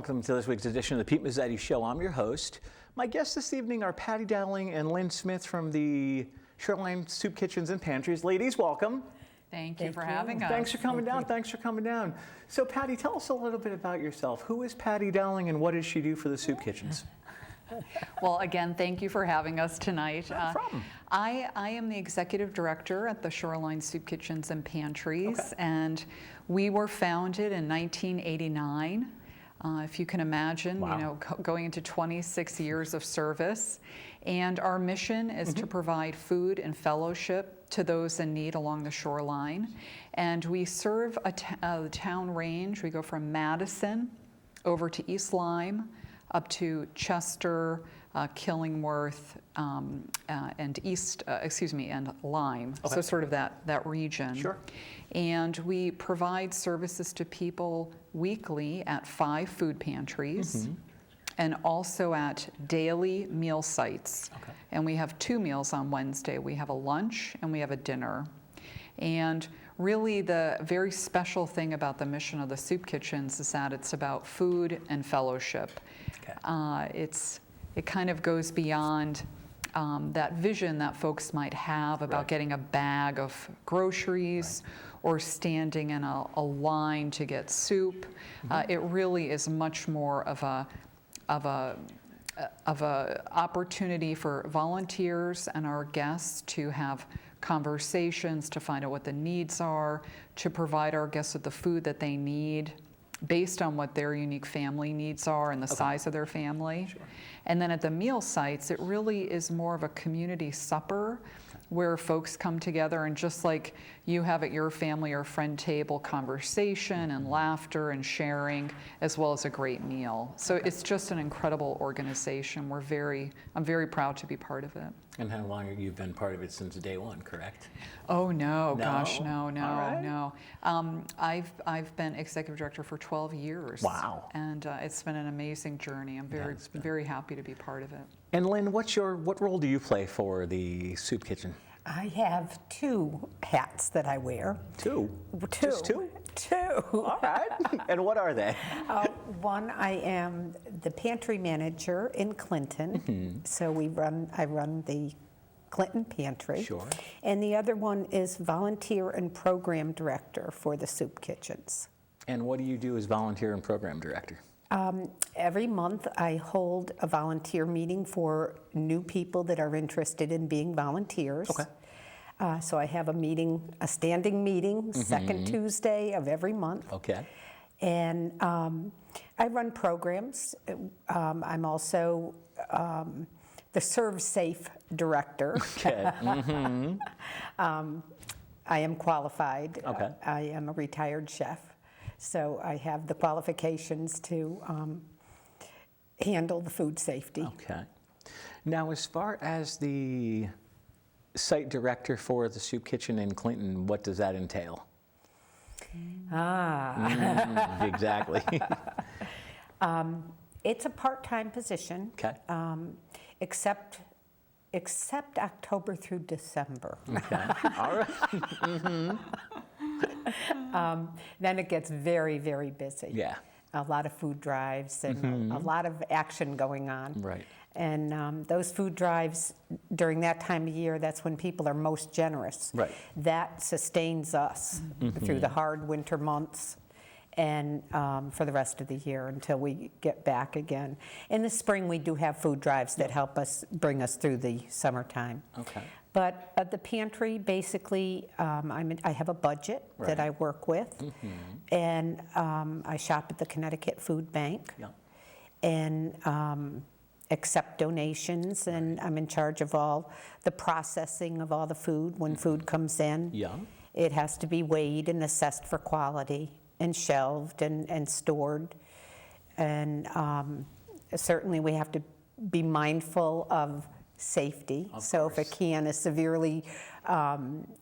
welcome to this week's edition of the Pete Mezzetti Show. I'm your host. My guests this evening are Patty Dowling and Lynn Smith from the Shoreline Soup Kitchens and Pantries. Ladies, welcome. Thank you for having us. Thanks for coming down. Thanks for coming down. So, Patty, tell us a little bit about yourself. Who is Patty Dowling and what does she do for the soup kitchens? Well, again, thank you for having us tonight. No problem. I am the executive director at the Shoreline Soup Kitchens and Pantries, and we were founded in 1989. If you can imagine, Wow. you know, going into 26 years of service. And our mission is to provide food and fellowship to those in need along the shoreline. And we serve the town range. We go from Madison over to East Lyme, up to Chester, Killingworth, and and Lyme. Okay. So sort of that region. Sure. And we provide services to people weekly at 5 food pantries and also at daily meal sites. Okay. And we have 2 meals on Wednesday. We have a lunch and we have a dinner. And really the very special thing about the mission of the soup kitchens is that it's about food and fellowship. Okay. It kind of goes beyond that vision that folks might have about getting a bag of groceries or standing in a line to get soup. It really is much more of a opportunity for volunteers and our guests to have conversations, to find out what the needs are, to provide our guests with the food that they need based on what their unique family needs are and the size of their family. Sure. And then at the meal sites, it really is more of a community supper where folks come together and just like you have at your family or friend table, conversation and laughter and sharing, as well as a great meal. So it's just an incredible organization. I'm very proud to be part of it. And how long have you been part of it since day one, correct? Oh no, No? gosh, no, All right. no. I've been executive director for 12 years. Wow. And it's been an amazing journey. I'm very happy to be part of it. And Lynn, what role do you play for the soup kitchen? I have 2 hats that I wear. Two? Two. Just 2? 2. All right. And what are they? One, I am the pantry manager in Clinton. So I run the Clinton pantry. Sure. And the other one is volunteer and program director for the soup kitchens. And what do you do as volunteer and program director? Every month I hold a volunteer meeting for new people that are interested in being volunteers. Okay. So I have a standing meeting, second Tuesday of every month. Okay. And I run programs. I'm also the Serve Safe director. Okay. I am qualified. Okay. I am a retired chef. So I have the qualifications to handle the food safety. Okay. Now, as far as the site director for the soup kitchen in Clinton, what does that entail? Exactly. It's a part-time position. Okay. Except October through December. Okay. All right. Then it gets very, very busy. Yeah. A lot of food drives and a lot of action going on. Right. And those food drives, during that time of year, that's when people are most generous. Right. That sustains us through the hard winter months and for the rest of the year until we get back again. In the spring, we do have food drives that help us bring us through the summertime. Okay. But at the pantry, basically, I have a budget that I work with, and I shop at the Connecticut Food Bank, and accept donations, and I'm in charge of all the processing of all the food. When food comes in, it has to be weighed and assessed for quality, and shelved and stored, and certainly we have to be mindful of safety. So if a can is severely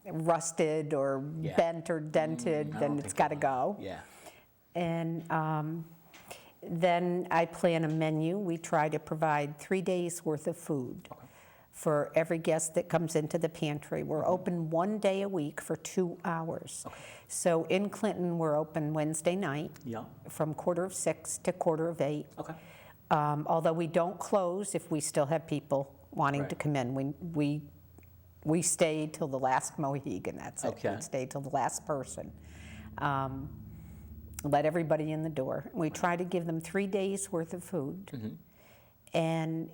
rusted or bent or dented, then it's got to go. Yeah. And then I plan a menu. We try to provide 3 days worth of food for every guest that comes into the pantry. We're open 1 day a week for 2 hours. Okay. So in Clinton, we're open Wednesday night from 5:45 to 7:45. Okay. Although we don't close if we still have people wanting to come in. We stay till the last Mohegan, that's it. Okay. We stay till the last person. Let everybody in the door. We try to give them 3 days worth of food. And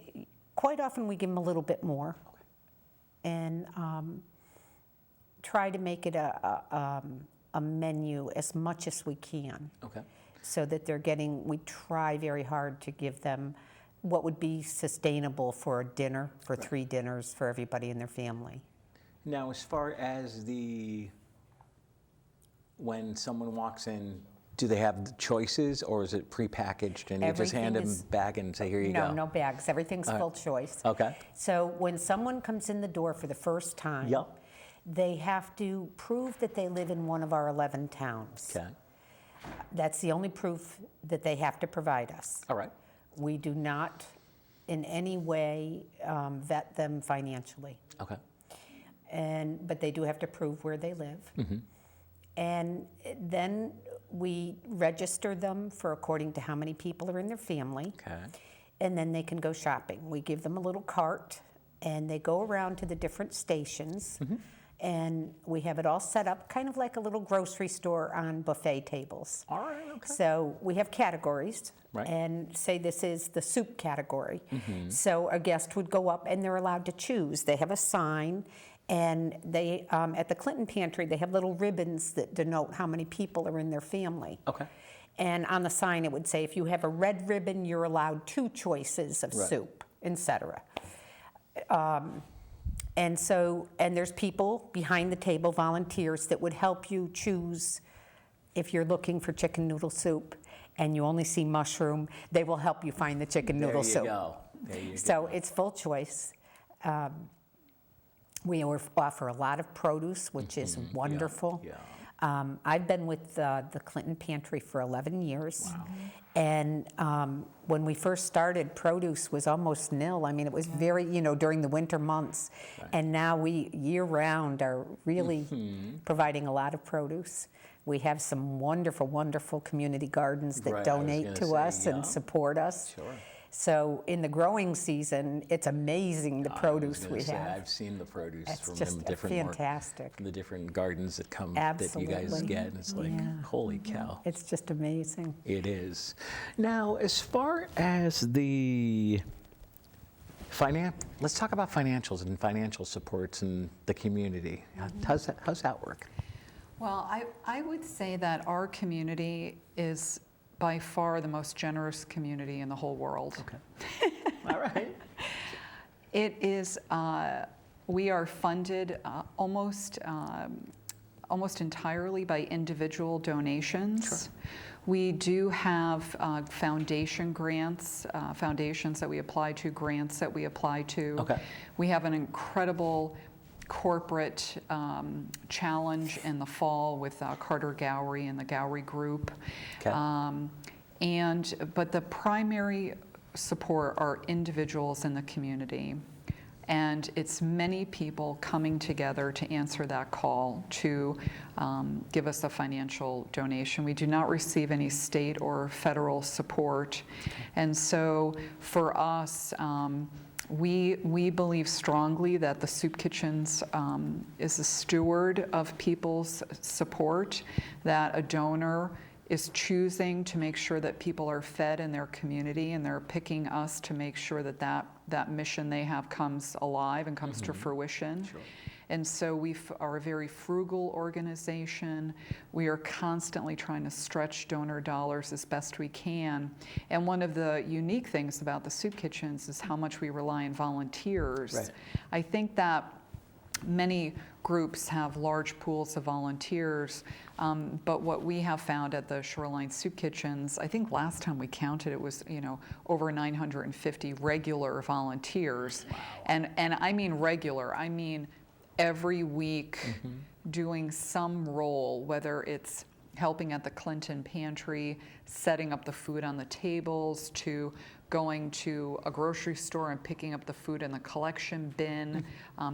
quite often we give them a little bit more. And try to make it a menu as much as we can. Okay. So that we try very hard to give them what would be sustainable for a dinner, for 3 dinners for everybody in their family. Now, as far as when someone walks in, do they have the choices, or is it prepackaged and you just hand them a bag and say, here you go? No bags. Everything's full choice. Okay. So when someone comes in the door for the first time, they have to prove that they live in one of our 11 towns. Okay. That's the only proof that they have to provide us. All right. We do not in any way vet them financially. Okay. But they do have to prove where they live. And then we register them for according to how many people are in their family. Okay. And then they can go shopping. We give them a little cart, and they go around to the different stations. And we have it all set up kind of like a little grocery store on buffet tables. All right, okay. So we have categories, and say this is the soup category. So a guest would go up and they're allowed to choose. They have a sign, and they at the Clinton Pantry, they have little ribbons that denote how many people are in their family. Okay. And on the sign it would say, if you have a red ribbon, you're allowed 2 choices of soup, etc. And there's people behind the table, volunteers, that would help you choose. If you're looking for chicken noodle soup and you only see mushroom, they will help you find the chicken noodle soup. There you go. So it's full choice. We offer a lot of produce, which is wonderful. I've been with the Clinton Pantry for 11 years. Wow. And when we first started, produce was almost nil. I mean, it was very, during the winter months. And now we, year-round, are really providing a lot of produce. We have some wonderful, wonderful community gardens that donate to us and support us. Sure. So in the growing season, it's amazing the produce we have. I've seen the produce It's from just fantastic. the different gardens that come Absolutely. that you guys get. And it's like, holy cow. It's just amazing. It is. Now, as far as the let's talk about financials and financial supports in the community. How's that work? Well, I would say that our community is by far the most generous community in the whole world. Okay. All right. It is, we are funded almost entirely by individual donations. Sure. We do have foundation grants, foundations that we apply to, grants that we apply to. Okay. We have an incredible corporate challenge in the fall with Carter Gowrie and the Gowrie Group. Okay. But the primary support are individuals in the community. And it's many people coming together to answer that call to give us a financial donation. We do not receive any state or federal support. And so for us, we believe strongly that the Soup Kitchens is a steward of people's support, that a donor is choosing to make sure that people are fed in their community, and they're picking us to make sure that that mission they have comes alive and comes to fruition. Sure. And so we are a very frugal organization. We are constantly trying to stretch donor dollars as best we can. And one of the unique things about the Soup Kitchens is how much we rely on volunteers. Right. I think that many groups have large pools of volunteers, but what we have found at the Shoreline Soup Kitchens, I think last time we counted it was over 950 regular volunteers. Wow. And I mean regular, I mean every week doing some role, whether it's helping at the Clinton Pantry, setting up the food on the tables, to going to a grocery store and picking up the food in the collection bin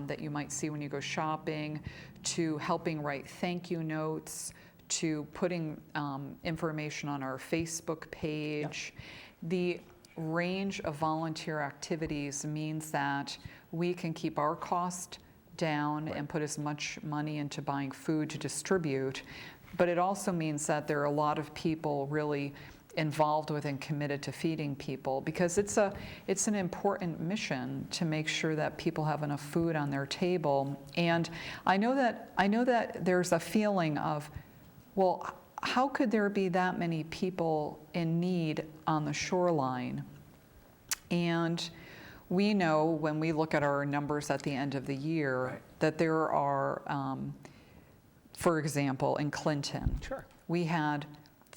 that you might see when you go shopping, to helping write thank you notes, to putting information on our Facebook page. The range of volunteer activities means that we can keep our cost down and put as much money into buying food to distribute, but it also means that there are a lot of people really involved with and committed to feeding people, because it's an important mission to make sure that people have enough food on their table. And I know that there's a feeling of, well, how could there be that many people in need on the shoreline? And we know when we look at our numbers at the end of the year that there are, for example, in Clinton, we had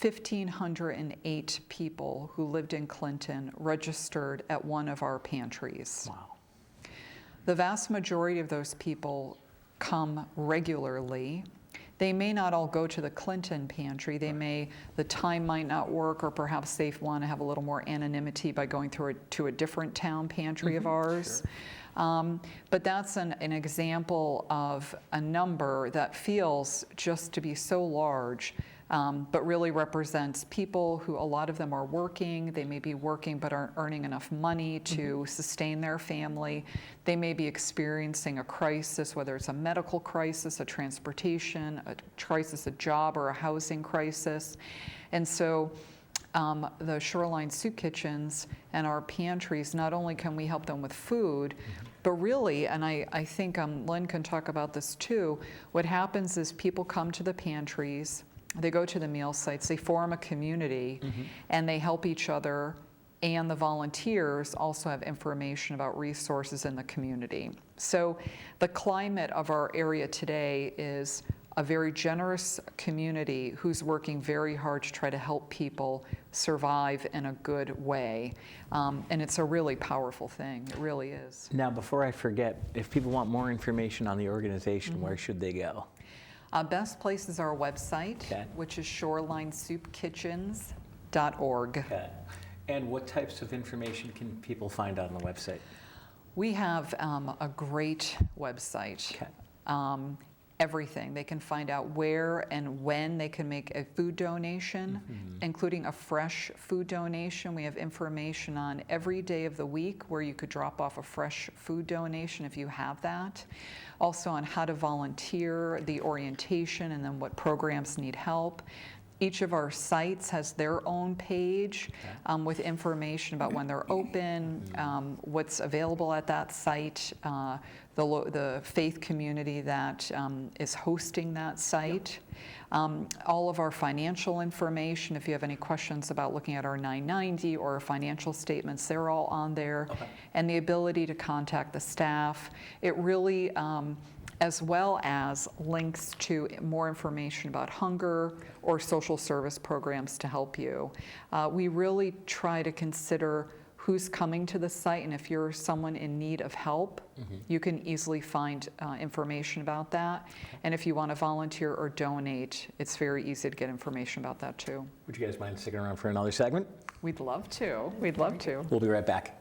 1,508 people who lived in Clinton registered at one of our pantries. Wow. The vast majority of those people come regularly. They may not all go to the Clinton Pantry. The time might not work, or perhaps they want to have a little more anonymity by going to a different town pantry of ours. But that's an example of a number that feels just to be so large, but really represents people who, a lot of them are working. They may be working but aren't earning enough money to sustain their family. They may be experiencing a crisis, whether it's a medical crisis, a transportation, a crisis, a job, or a housing crisis. And so the Shoreline Soup Kitchens and our pantries, not only can we help them with food, but really, and I think Lynn can talk about this too, what happens is people come to the pantries, they go to the meal sites, they form a community, and they help each other, and the volunteers also have information about resources in the community. So the climate of our area today is a very generous community who's working very hard to try to help people survive in a good way. And it's a really powerful thing. It really is. Now, before I forget, if people want more information on the organization, where should they go? Best place is our website, which is shorelinesoupkitchens.org. Okay. And what types of information can people find on the website? We have a great website. Everything. They can find out where and when they can make a food donation, including a fresh food donation. We have information on every day of the week where you could drop off a fresh food donation if you have that. Also on how to volunteer, the orientation, and then what programs need help. Each of our sites has their own page with information about when they're open, what's available at that site, the faith community that is hosting that site. All of our financial information, if you have any questions about looking at our 990 or our financial statements, they're all on there. And the ability to contact the staff. It really, as well as links to more information about hunger or social service programs to help you. We really try to consider who's coming to the site, and if you're someone in need of help, you can easily find information about that. And if you want to volunteer or donate, it's very easy to get information about that too. Would you guys mind sticking around for another segment? We'd love to. We'd love to. We'll be right back.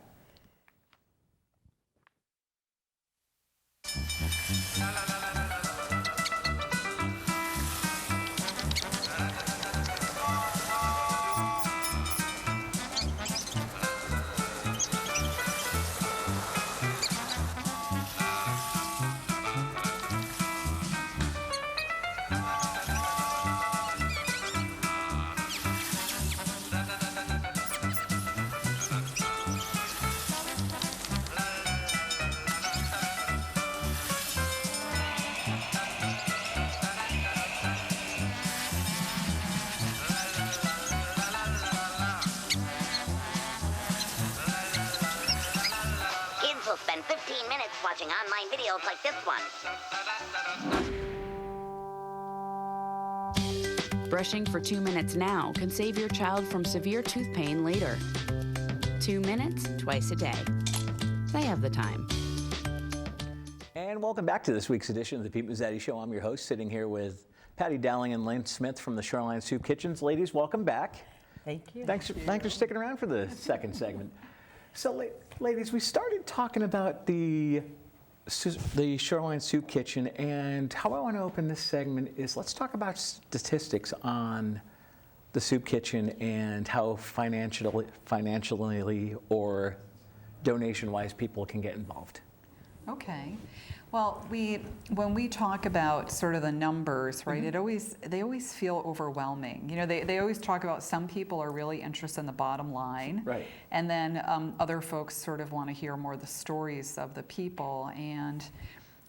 Spend 15 minutes watching online videos like this one. Brushing for 2 minutes now can save your child from severe tooth pain later. 2 minutes, twice a day. They have the time. And welcome back to this week's edition of the Pete Mezzetti Show. I'm your host, sitting here with Patty Dowling and Lynn Smith from the Shoreline Soup Kitchens. Ladies, welcome back. Thank you. Thanks for sticking around for the second segment. So, ladies, we started talking about the Shoreline Soup Kitchen, and how I want to open this segment is let's talk about statistics on the soup kitchen and how financially or donation-wise people can get involved. Okay. Well, when we talk about sort of the numbers, right, they always feel overwhelming. You know, they always talk about some people are really interested in the bottom line. Right. And then other folks sort of want to hear more of the stories of the people. And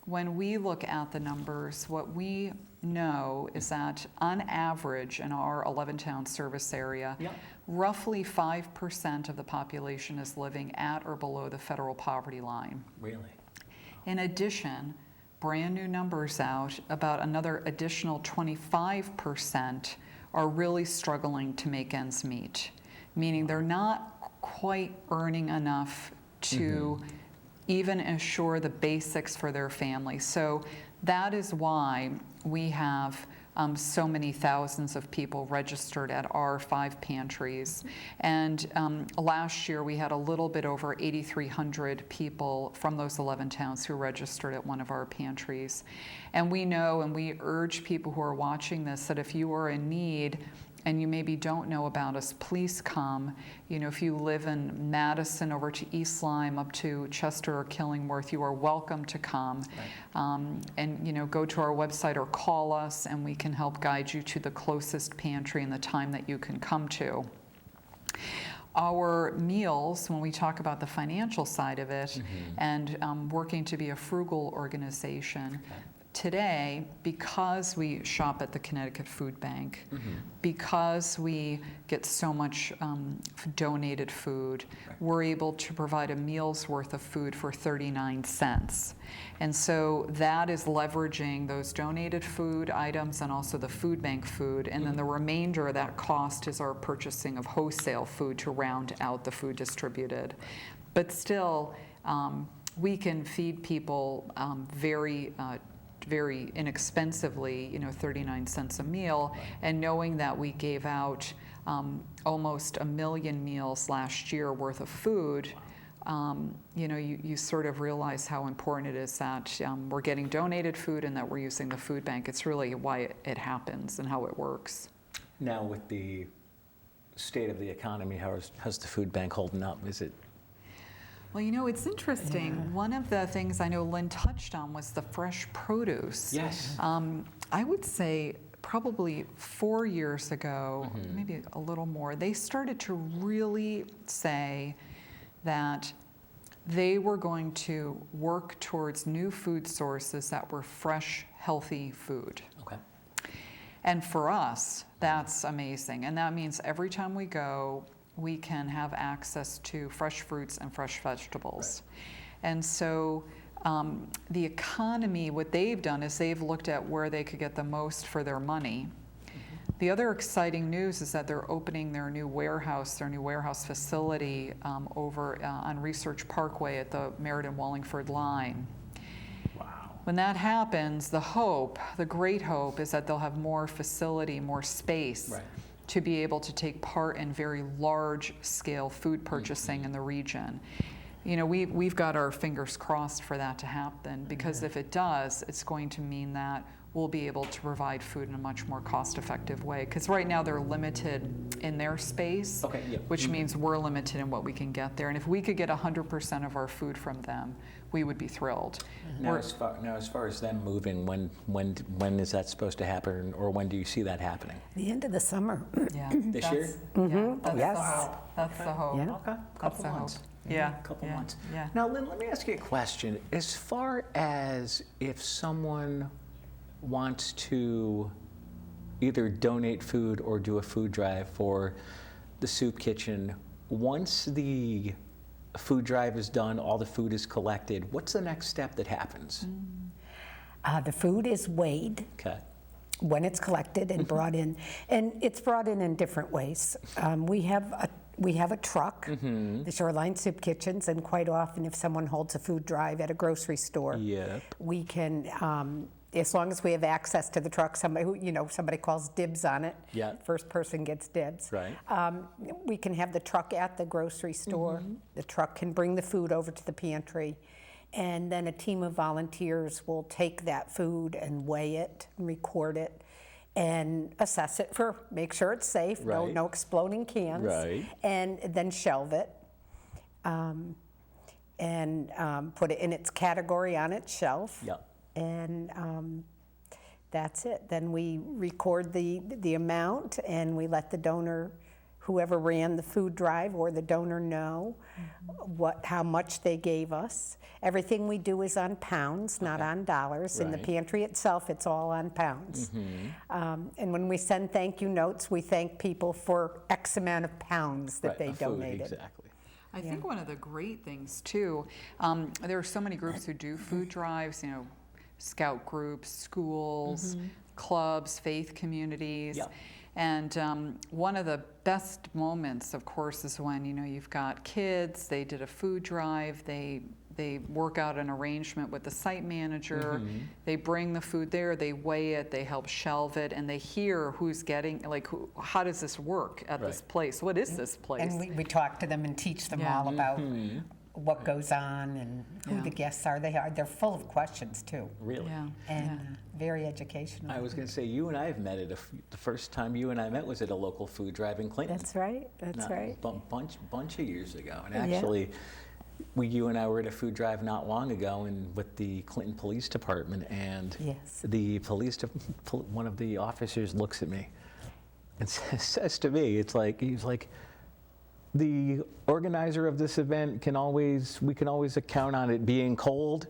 when we look at the numbers, what we know is that on average in our 11-town service area, roughly 5% of the population is living at or below the federal poverty line. Really? In addition, brand new numbers out, about another additional 25% are really struggling to make ends meet, meaning they're not quite earning enough to even assure the basics for their family. So that is why we have so many thousands of people registered at our 5 pantries. And last year we had a little bit over 8,300 people from those 11 towns who registered at one of our pantries. And we know, and we urge people who are watching this, that if you are in need and you maybe don't know about us, please come. You know, if you live in Madison over to East Lyme up to Chester or Killingworth, you are welcome to come. Right. And, you know, go to our website or call us and we can help guide you to the closest pantry and the time that you can come to. Our meals, when we talk about the financial side of it and working to be a frugal organization, today, because we shop at the Connecticut Food Bank, because we get so much donated food, we're able to provide a meal's worth of food for 39 cents. And so that is leveraging those donated food items and also the food bank food. And then the remainder of that cost is our purchasing of wholesale food to round out the food distributed. But still, we can feed people very inexpensively, you know, 39 cents a meal, and knowing that we gave out almost 1 million meals last year worth of food, you know, you sort of realize how important it is that we're getting donated food and that we're using the food bank. It's really why it happens and how it works. Now, with the state of the economy, how's the food bank holding up? Is it? Well, you know, it's interesting. Yeah. One of the things I know Lynn touched on was the fresh produce. Yes. I would say probably 4 years ago, maybe a little more, they started to really say that they were going to work towards new food sources that were fresh, healthy food. Okay. And for us, that's amazing. And that means every time we go, we can have access to fresh fruits and fresh vegetables. Right. And so the economy, what they've done is they've looked at where they could get the most for their money. The other exciting news is that they're opening their new warehouse facility over on Research Parkway at the Meriden-Wallingford line. Wow. When that happens, the great hope is that they'll have more facility, more space. Right. To be able to take part in very large-scale food purchasing in the region. You know, we've got our fingers crossed for that to happen, because if it does, it's going to mean that we'll be able to provide food in a much more cost-effective way. Because right now they're limited in their space, which means we're limited in what we can get there. And if we could get 100% of our food from them, we would be thrilled. Now, as far as them moving, when is that supposed to happen, or when do you see that happening? The end of the summer. Yeah. This year? Yeah, yes. That's the hope. Yeah. Okay. Couple months. Yeah. Couple months. Yeah. Now, Lynn, let me ask you a question. As far as if someone wants to either donate food or do a food drive for the soup kitchen, once the food drive is done, all the food is collected, what's the next step that happens? The food is weighed. Okay. When it's collected and brought in, and it's brought in different ways. We have a truck, the Shoreline Soup Kitchens, and quite often if someone holds a food drive at a grocery store, we can as long as we have access to the truck, somebody calls dibs on it. Yeah. First person gets dibs. Right. We can have the truck at the grocery store. The truck can bring the food over to the pantry. And then a team of volunteers will take that food and weigh it, and record it, and assess it make sure it's safe, Right. no exploding cans. Right. And then shelve it. And put it in its category on its shelf. Yep. And that's it. Then we record the amount, and we let the donor, whoever ran the food drive, or the donor know how much they gave us. Everything we do is on pounds, not on dollars. In the Right. pantry itself, it's all on pounds. And when we send thank you notes, we thank people for X amount of pounds that Right, they of food, donated. exactly. I think one of the great things too, there are so many groups who do food drives, scout groups, schools, clubs, faith communities. Yeah. And one of the best moments, of course, is when, you've got kids, they did a food drive, they work out an arrangement with the site manager, they bring the food there, they weigh it, they help shelve it, and they hear who's getting, how does this work at this Right. place? What is this place? And we talk to them and teach them Yeah. all about what goes on and who Yeah. the guests are. They're full of questions too, Really. Yeah. and very educational. I was going to say, you and I have met the first time you and I met was at a local food drive in Clinton. That's right. That's Not- right. Bunch of years ago. And Yeah. actually, you and I were at a food drive not long ago and with the Clinton Police Department, and Yes. the one of the officers looks at me and says to me, he's like, the organizer of this event we can always count on it being cold,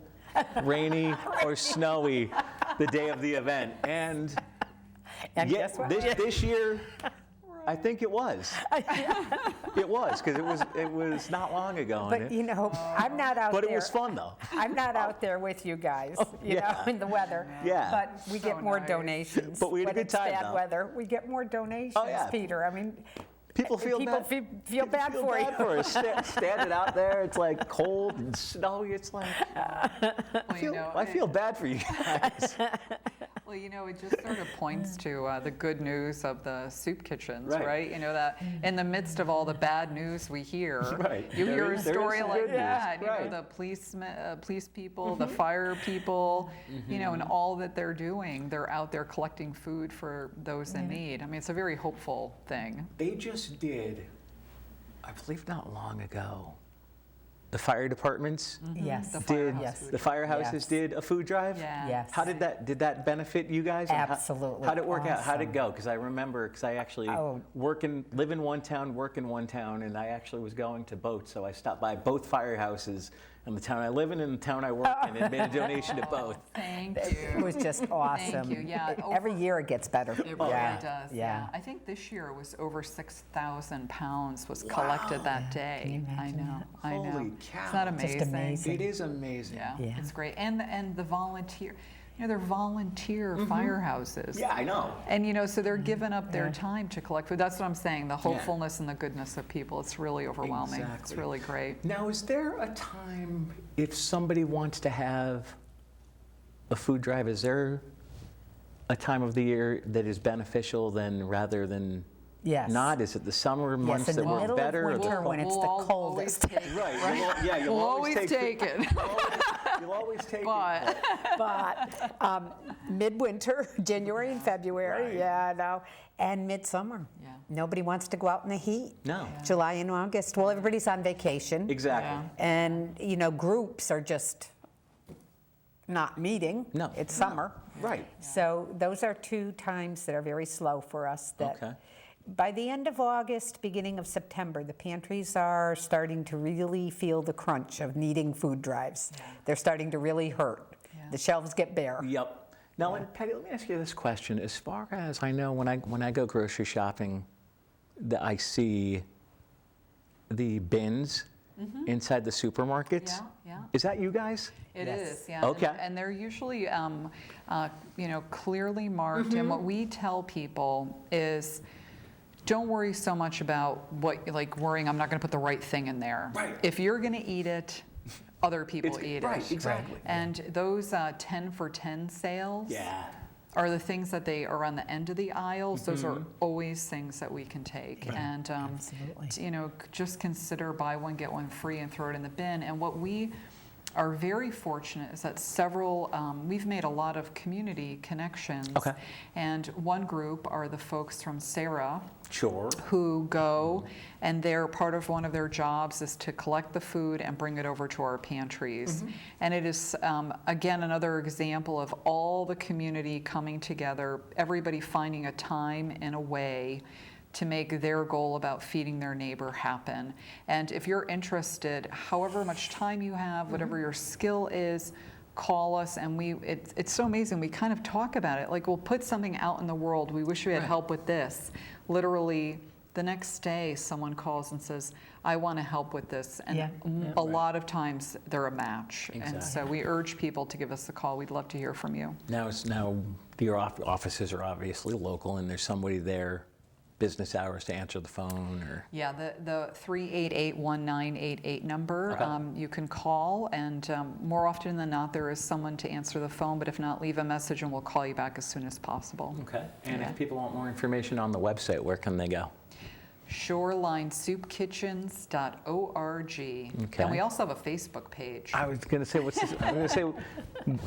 rainy, or snowy the day of the event. And guess what? this year, I think it was. It was, because it was not long ago. But I'm not out But there. it was fun, though. I'm not out there with you guys, yeah. in the weather. Yeah. But we get more nice. donations. But we had a when good it's time, bad though. weather, we get more donations, yeah. Peter. I mean, People feel bad. feel bad for you. us. Standing out there, it's like cold and snowy. It's like, I feel bad for you guys. Well, it just sort of points to the good news of the soup kitchens, Right. right? That in the midst of all the bad news we hear, Right. you There hear a is some story good like news. that. Right. The police people, the fire people, and all that they're doing. They're out there collecting food for those in need. I mean, it's a very hopeful thing. They just did, I believe not long ago, the fire departments Yes. The did, firehouse Yes. food the firehouses Yes. did a food drive? Yeah. Yes. How did that benefit you guys? And Absolutely How did it work out? How did it awesome. go? Because I remember, I actually Oh. live in one town, work in one town, and I actually was going to both, so I stopped by both firehouses in the town I live in and the town I work in, and made a donation to both. Thank It you. was just awesome. you. Yeah, Every year it gets better. It really does. Yeah. I think this year it was over 6,000 pounds was collected that day. Can you I imagine know. that? I know. Holy cow. Isn't that Just amazing? amazing. It is amazing. Yeah, Yeah. it's great. And the volunteer, they're volunteer firehouses. Yeah, I know. And so they're giving up their time to collect food. That's what I'm saying. The hopefulness and the goodness of people. It's really overwhelming. It's Exactly. really great. Now, is there a time if somebody wants to have a food drive, is there a time of the year that is beneficial rather than Yes. not? Is it the summer months in the that work middle of better? or the winter cold? when it's the We'll always coldest. take it. Right. You'll We'll always take it. You'll always take But it. But midwinter, January and February, Right. yeah, no, and midsummer. Yeah. Nobody wants to go out in the heat. No. July and August. Well, everybody's on vacation. Exactly. And, groups are just not meeting. No. It's summer. Right. So those are two times that are very slow for us. That Okay. By the end of August, beginning of September, the pantries are starting to really feel the crunch of needing food drives. They're starting to really hurt. Yeah. The shelves get bare. Yep. Now, and Patty, let me ask you this question. As far as I know, when I go grocery shopping, I see the bins inside the supermarkets. Yeah. Is that you guys? It Yes. is, yeah. Okay. And they're usually, clearly marked. And what we tell people is, don't worry so much about worrying I'm not going to put the right thing in there. Right. If you're going to eat it, other people eat right, it. exactly. And those 10 for 10 sales Yeah. are the things that they are on the end of the aisles. Those are always things that we can take. And, Absolutely. just consider buy one, get one free and throw it in the bin. And what we are very fortunate is that we've made a lot of community connections. Okay. And one group are the folks from Sarah, Sure. who go, and part of one of their jobs is to collect the food and bring it over to our pantries. And it is, again, another example of all the community coming together, everybody finding a time and a way to make their goal about feeding their neighbor happen. And if you're interested, however much time you have, whatever your skill is, call us, and it's so amazing. We kind of talk about it, like we'll put something out in the world, we wish we had help with this. Literally, the next day, someone calls and says, I want to help with this. And a lot of times, they're a match. And so we urge people to give us a call. We'd love to hear from you. Now your offices are obviously local, and there's somebody there business hours to answer the phone, or? Yeah, the 388-1988 number, you can call, and more often than not, there is someone to answer the phone, but if not, leave a message and we'll call you back as soon as possible. Okay. And if people want more information on the website, where can they go? ShorelineSoupKitchens.org. Okay. And we also have a Facebook page. I was going to say, what's this? I'm going to say,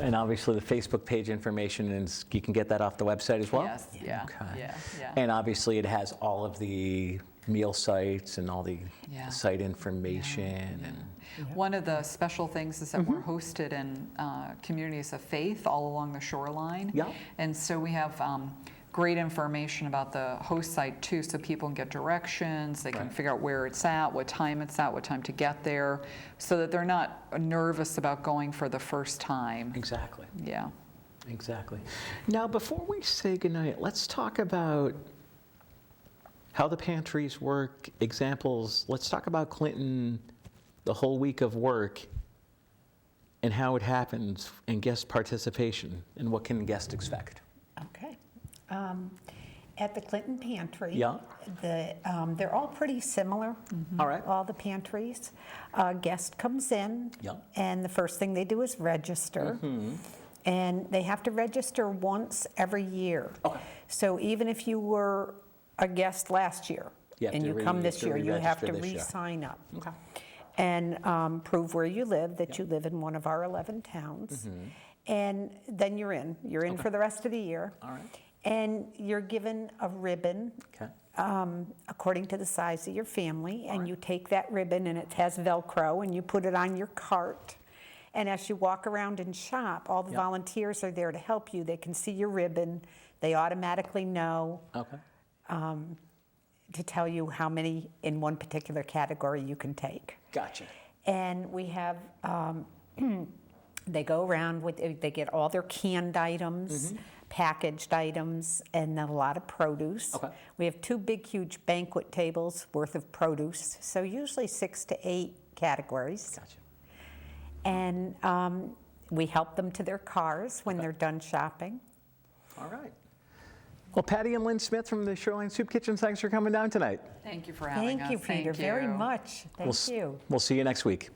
and obviously the Facebook page information, and you can get that off the website as well? Yes, yeah, Okay. yeah. And obviously it has all of the meal sites and all the site information. And One of the special things is that we're hosted in communities of faith all along the shoreline. Yeah. And so we have great information about the host site too, so people can get directions, they can figure out where it's at, what time to get there, so that they're not nervous about going for the first time. Exactly. Yeah. Exactly. Now, before we say goodnight, let's talk about how the pantries work, examples. Let's talk about Clinton, the whole week of work, and how it happens, and guest participation, and what can guests expect. Okay. At the Clinton Pantry, Yeah. they're all pretty similar. All right. All the pantries. Guest comes in, Yeah. and the first thing they do is register. And they have to register once every year. Okay. So even if you were a guest last year You have and to you come this year, you have re-register to this year. re-sign up. Okay. And prove where you live, that you live in one of our 11 towns. And then you're in. You're in for the rest of the year. All right. And you're given a ribbon Okay. according to the size of your family, and you take that ribbon, and it has Velcro, and you put it on your cart. And as you walk around and shop, all the volunteers are there to help you. They can see your ribbon. They automatically know Okay. to tell you how many in one particular category you can take. Gotcha. And we have, they go around they get all their canned items, packaged items, and then a lot of produce. Okay. We have 2 big, huge banquet tables worth of produce, so usually 6 to 8 categories. Gotcha. And we help them to their cars when they're done shopping. All right. Well, Patty and Lynn Smith from the Shoreline Soup Kitchen, thanks for coming down tonight. Thank you for having us. Thank you, Peter, very much. Thank you. We'll see you next week.